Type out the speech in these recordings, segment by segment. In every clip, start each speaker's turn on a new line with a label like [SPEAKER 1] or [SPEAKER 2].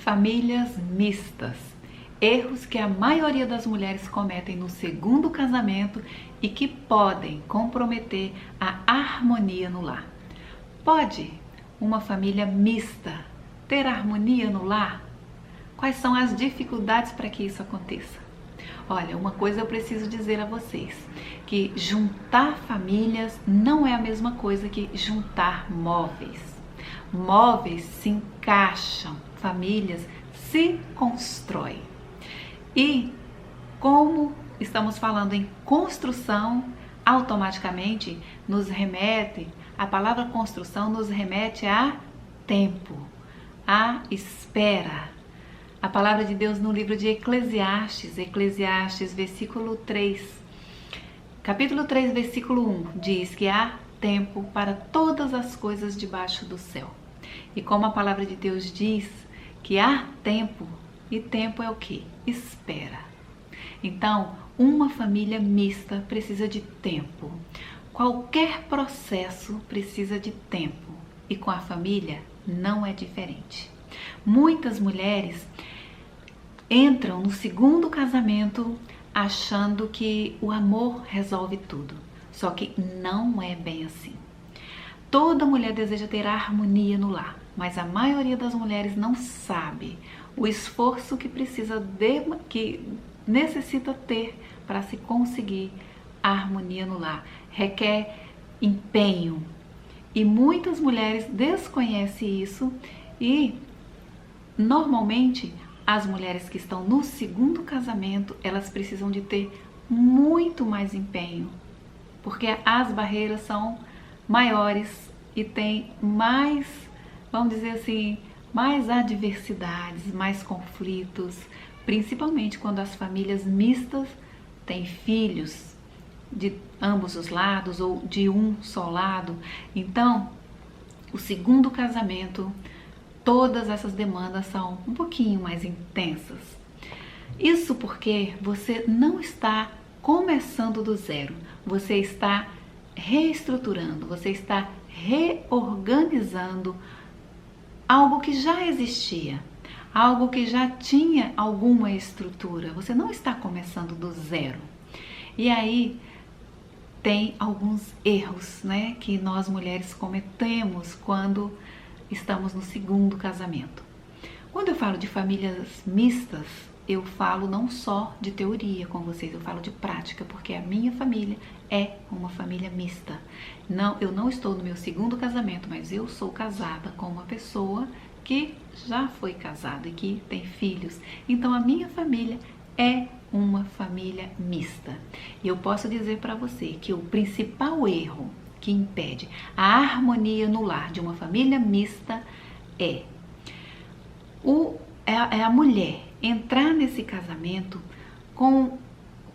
[SPEAKER 1] Famílias mistas. Erros que a maioria das mulheres cometem no segundo casamento e que podem comprometer a harmonia no lar. Pode uma família mista ter harmonia no lar? Quais são as dificuldades para que isso aconteça? Olha, uma coisa eu preciso dizer a vocês, que juntar famílias não é a mesma coisa que juntar móveis. Móveis se encaixam, famílias se constroem. E como estamos falando em construção, automaticamente a palavra construção nos remete a tempo, a espera. A palavra de Deus no livro de Eclesiastes, capítulo 3, versículo 1, diz que há tempo para todas as coisas debaixo do céu. E como a palavra de Deus diz que há tempo, e tempo é o quê? Espera. Então, uma família mista precisa de tempo. Qualquer processo precisa de tempo. E com a família não é diferente. Muitas mulheres entram no segundo casamento achando que o amor resolve tudo. Só que não é bem assim. Toda mulher deseja ter harmonia no lar, mas a maioria das mulheres não sabe o esforço que necessita ter para se conseguir a harmonia no lar. Requer empenho. E muitas mulheres desconhecem isso e, normalmente, as mulheres que estão no segundo casamento, elas precisam de ter muito mais empenho, porque as barreiras são maiores e tem mais, vamos dizer assim, mais adversidades, mais conflitos, principalmente quando as famílias mistas têm filhos de ambos os lados ou de um só lado. Então, o segundo casamento, todas essas demandas são um pouquinho mais intensas. Isso porque você não está começando do zero, você está reestruturando, você está reorganizando algo que já existia, algo que já tinha alguma estrutura. Você não está começando do zero. E aí tem alguns erros, né, que nós mulheres cometemos quando estamos no segundo casamento. Quando eu falo de famílias mistas, eu falo não só de teoria com vocês, eu falo de prática, porque a minha família é uma família mista. Eu não estou no meu segundo casamento, mas eu sou casada com uma pessoa que já foi casada e que tem filhos. Então a minha família é uma família mista. E eu posso dizer para você que o principal erro que impede a harmonia no lar de uma família mista é a mulher entrar nesse casamento com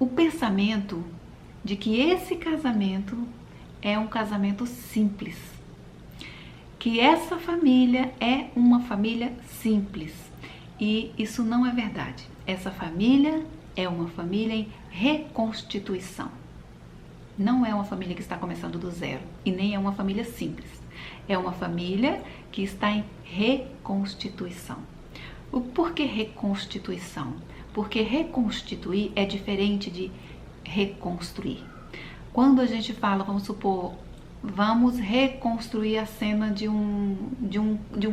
[SPEAKER 1] o pensamento de que esse casamento é um casamento simples, que essa família é uma família simples, e isso não é verdade. Essa família é uma família em reconstituição. Não é uma família que está começando do zero e nem é uma família simples. É uma família que está em reconstituição. Por que reconstituição? Porque reconstituir é diferente de reconstruir. Quando a gente fala, vamos supor, vamos reconstruir a cena de um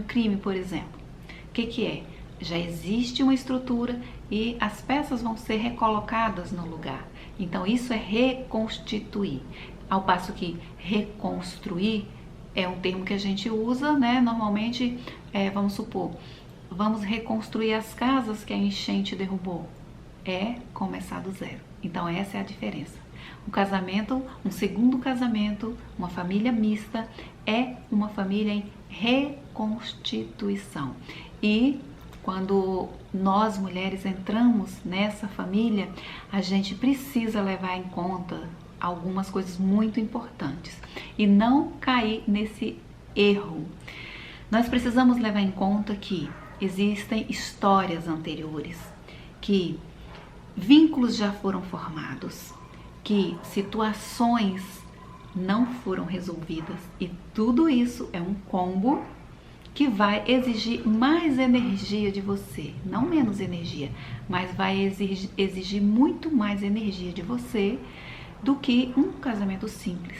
[SPEAKER 1] crime, por exemplo. O que é? Já existe uma estrutura e as peças vão ser recolocadas no lugar. Então isso é reconstituir. Ao passo que reconstruir é um termo que a gente usa, né? Normalmente, vamos supor, vamos reconstruir as casas que a enchente derrubou. É começar do zero. Então essa é a diferença. Um casamento, um segundo casamento, uma família mista é uma família em reconstituição. E quando nós mulheres entramos nessa família, a gente precisa levar em conta algumas coisas muito importantes e não cair nesse erro. Nós precisamos levar em conta que existem histórias anteriores, que vínculos já foram formados, que situações não foram resolvidas, e tudo isso é um combo que vai exigir mais energia de você, não menos energia, mas vai exigir muito mais energia de você do que um casamento simples.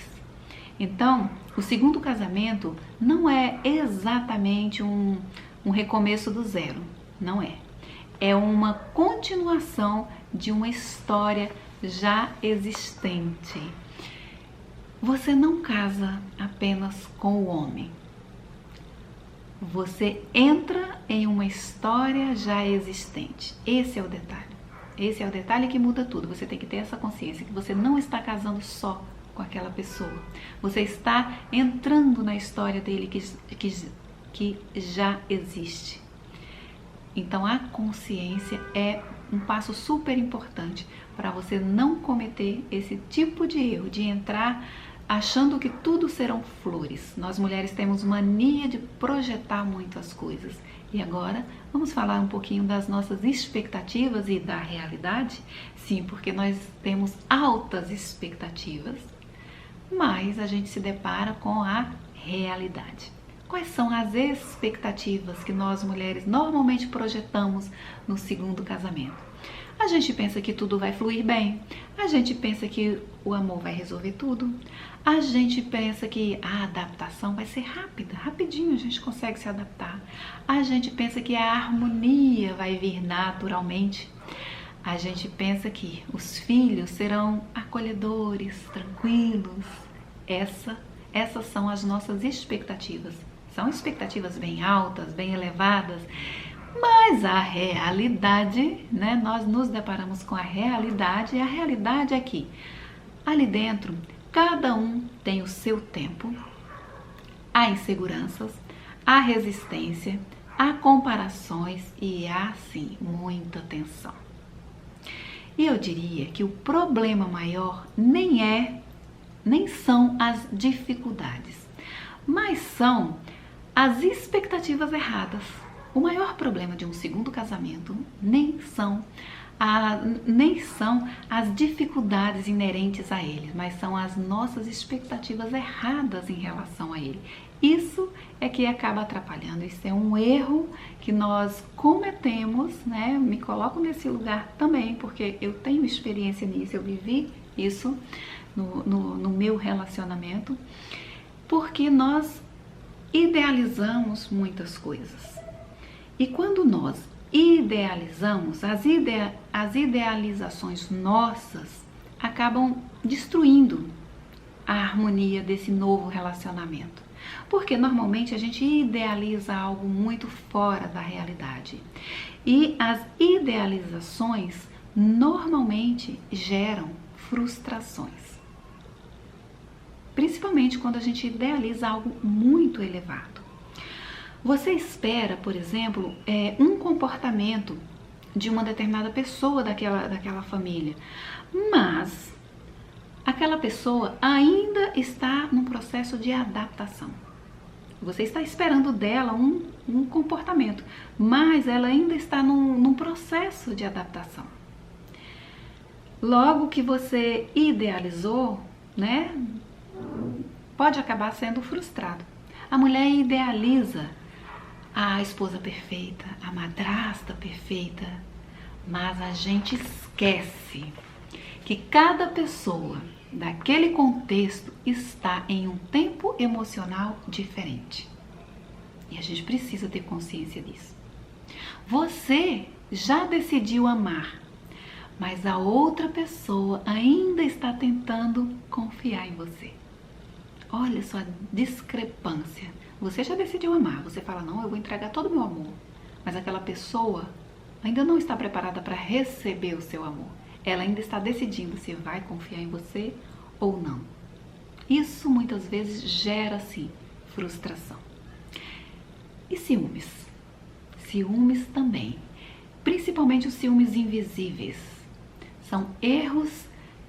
[SPEAKER 1] Então, o segundo casamento não é exatamente um recomeço do zero, não é. É uma continuação de uma história já existente. Você não casa apenas com o homem. Você entra em uma história já existente. Esse é o detalhe. Esse é o detalhe que muda tudo. Você tem que ter essa consciência que você não está casando só com aquela pessoa. Você está entrando na história dele que já existe. Então a consciência é um passo super importante para você não cometer esse tipo de erro, de entrar achando que tudo serão flores. Nós mulheres temos mania de projetar muitas coisas. E agora vamos falar um pouquinho das nossas expectativas e da realidade? Sim, porque nós temos altas expectativas, mas a gente se depara com a realidade. Quais são as expectativas que nós mulheres normalmente projetamos no segundo casamento? A gente pensa que tudo vai fluir bem, a gente pensa que o amor vai resolver tudo, a gente pensa que a adaptação vai ser rápida, rapidinho a gente consegue se adaptar, a gente pensa que a harmonia vai vir naturalmente, a gente pensa que os filhos serão acolhedores, tranquilos. Essas são as nossas expectativas. São expectativas bem altas, bem elevadas, mas a realidade, né? Nós nos deparamos com a realidade, e a realidade é que ali dentro cada um tem o seu tempo, há inseguranças, há resistência, há comparações e há sim muita tensão. E eu diria que o problema maior nem são as dificuldades, mas são as expectativas erradas. O maior problema de um segundo casamento nem são as dificuldades inerentes a ele, mas são as nossas expectativas erradas em relação a ele. Isso é que acaba atrapalhando, isso é um erro que nós cometemos, né? Me coloco nesse lugar também, porque eu tenho experiência nisso, eu vivi isso no meu relacionamento, porque nós idealizamos muitas coisas. E quando nós idealizamos, as idealizações nossas acabam destruindo a harmonia desse novo relacionamento. Porque normalmente a gente idealiza algo muito fora da realidade. E as idealizações normalmente geram frustrações. Principalmente quando a gente idealiza algo muito elevado. Você espera, por exemplo, um comportamento de uma determinada pessoa daquela família, mas aquela pessoa ainda está num processo de adaptação. Você está esperando dela um comportamento, mas ela ainda está num processo de adaptação. Logo que você idealizou, né, pode acabar sendo frustrado. A mulher idealiza a esposa perfeita, a madrasta perfeita, mas a gente esquece que cada pessoa daquele contexto está em um tempo emocional diferente. E a gente precisa ter consciência disso. Você já decidiu amar, mas a outra pessoa ainda está tentando confiar em você. Olha só a discrepância. Você já decidiu amar, você fala, não, eu vou entregar todo o meu amor. Mas aquela pessoa ainda não está preparada para receber o seu amor. Ela ainda está decidindo se vai confiar em você ou não. Isso muitas vezes gera, sim, frustração. E ciúmes? Ciúmes também. Principalmente os ciúmes invisíveis. São erros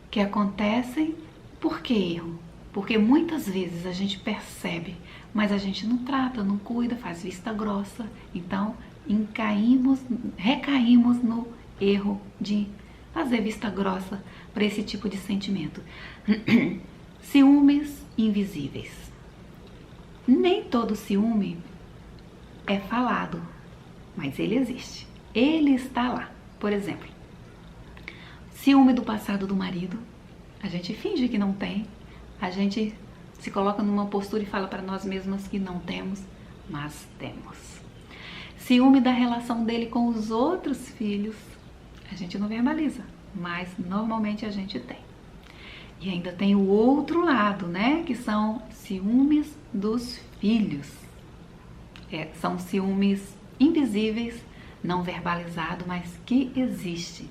[SPEAKER 1] que acontecem. Por que erro? Porque muitas vezes a gente percebe, mas a gente não trata, não cuida, faz vista grossa. Então, recaímos no erro de fazer vista grossa para esse tipo de sentimento. Ciúmes invisíveis. Nem todo ciúme é falado, mas ele existe. Ele está lá. Por exemplo, ciúme do passado do marido. A gente finge que não tem. A gente se coloca numa postura e fala para nós mesmas que não temos, mas temos. Ciúme da relação dele com os outros filhos. A gente não verbaliza, mas normalmente a gente tem. E ainda tem o outro lado, né? Que são ciúmes dos filhos. São ciúmes invisíveis, não verbalizado, mas que existe.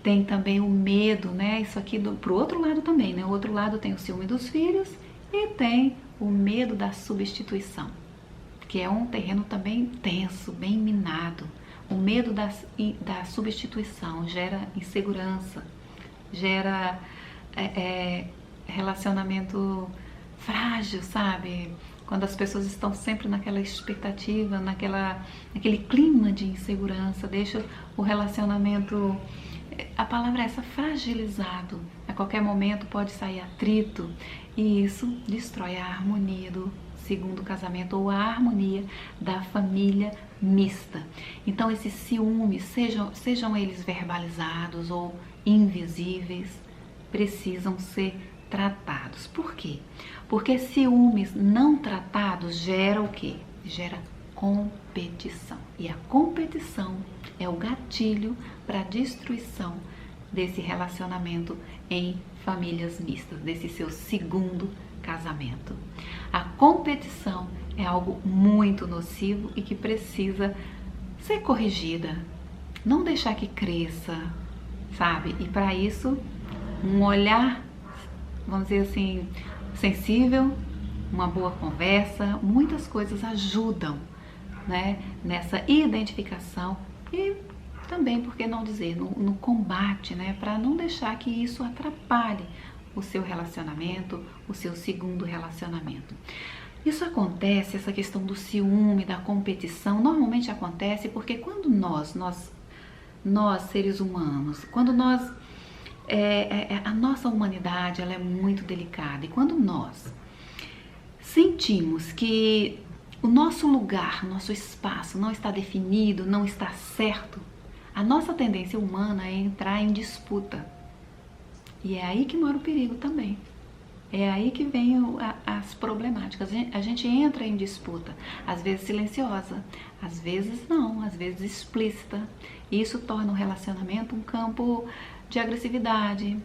[SPEAKER 1] Tem também o medo, né? Isso aqui pro outro lado também, né? O outro lado tem o ciúme dos filhos e tem o medo da substituição, que é um terreno também tenso, bem minado. O medo da substituição gera insegurança, gera relacionamento frágil, sabe? Quando as pessoas estão sempre naquela expectativa, naquele clima de insegurança, deixa o relacionamento, a palavra é essa, fragilizado. A qualquer momento pode sair atrito e isso destrói a harmonia do segundo casamento ou a harmonia da família mista. Então esses ciúmes, sejam eles verbalizados ou invisíveis, precisam ser tratados. Por quê? Porque ciúmes não tratados gera o quê? Gera competição. E a competição é o gatilho para a destruição desse relacionamento em famílias mistas, desse seu segundo casamento. A competição é algo muito nocivo e que precisa ser corrigida. Não deixar que cresça, sabe? E para isso, um olhar, vamos dizer assim, sensível, uma boa conversa, muitas coisas ajudam, né, nessa identificação e também, por que não dizer, no combate, né, para não deixar que isso atrapalhe o seu relacionamento, o seu segundo relacionamento. Isso acontece, essa questão do ciúme, da competição, normalmente acontece porque quando nós seres humanos, quando nós a nossa humanidade ela é muito delicada e quando nós sentimos que o nosso lugar, nosso espaço não está definido, não está certo, a nossa tendência humana é entrar em disputa. E é aí que mora o perigo também. É aí que vem as problemáticas. A gente entra em disputa, às vezes silenciosa, às vezes não, às vezes explícita. E isso torna o relacionamento um campo de agressividade,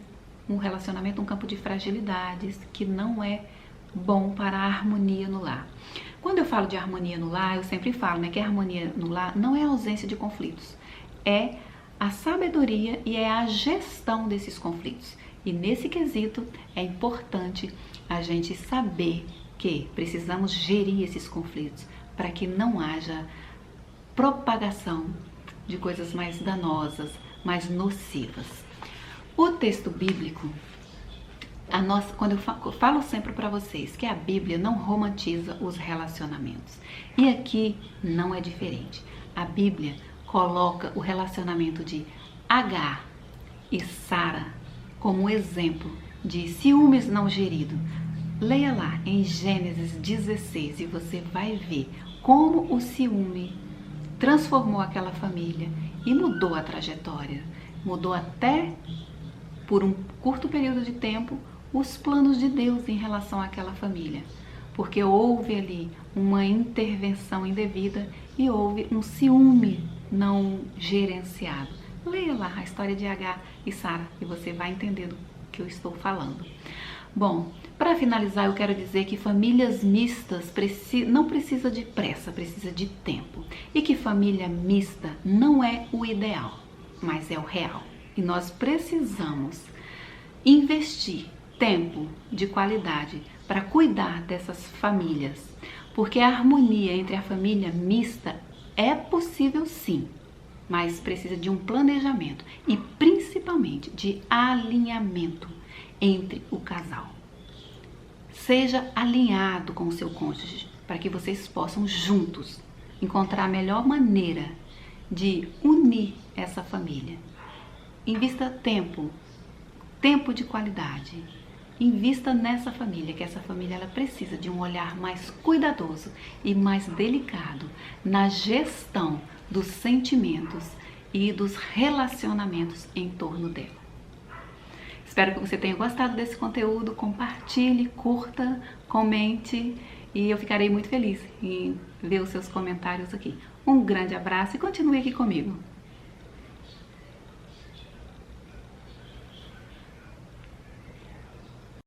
[SPEAKER 1] um relacionamento um campo de fragilidades, que não é bom para a harmonia no lar. Quando eu falo de harmonia no lar, eu sempre falo, né, que a harmonia no lar não é a ausência de conflitos, é a sabedoria e é a gestão desses conflitos. E nesse quesito é importante a gente saber que precisamos gerir esses conflitos para que não haja propagação de coisas mais danosas, mais nocivas. O texto bíblico, quando eu falo sempre para vocês que a Bíblia não romantiza os relacionamentos. E aqui não é diferente. A Bíblia coloca o relacionamento de Agar e Sara como exemplo de ciúmes não gerido. Leia lá em Gênesis 16 e você vai ver como o ciúme transformou aquela família e mudou a trajetória. Mudou até, por um curto período de tempo, os planos de Deus em relação àquela família. Porque houve ali uma intervenção indevida e houve um ciúme não gerenciado. Leia lá a história de Agar e Sara e você vai entender do que eu estou falando. Bom, para finalizar eu quero dizer que famílias mistas não precisa de pressa, precisa de tempo. E que família mista não é o ideal, mas é o real. E nós precisamos investir tempo de qualidade para cuidar dessas famílias. Porque a harmonia entre a família mista é possível sim, mas precisa de um planejamento e principalmente de alinhamento entre o casal. Seja alinhado com o seu cônjuge para que vocês possam juntos encontrar a melhor maneira de unir essa família. Invista tempo de qualidade, invista nessa família, que essa família ela precisa de um olhar mais cuidadoso e mais delicado na gestão dos sentimentos e dos relacionamentos em torno dela. Espero que você tenha gostado desse conteúdo, compartilhe, curta, comente e eu ficarei muito feliz em ver os seus comentários aqui. Um grande abraço e continue aqui comigo.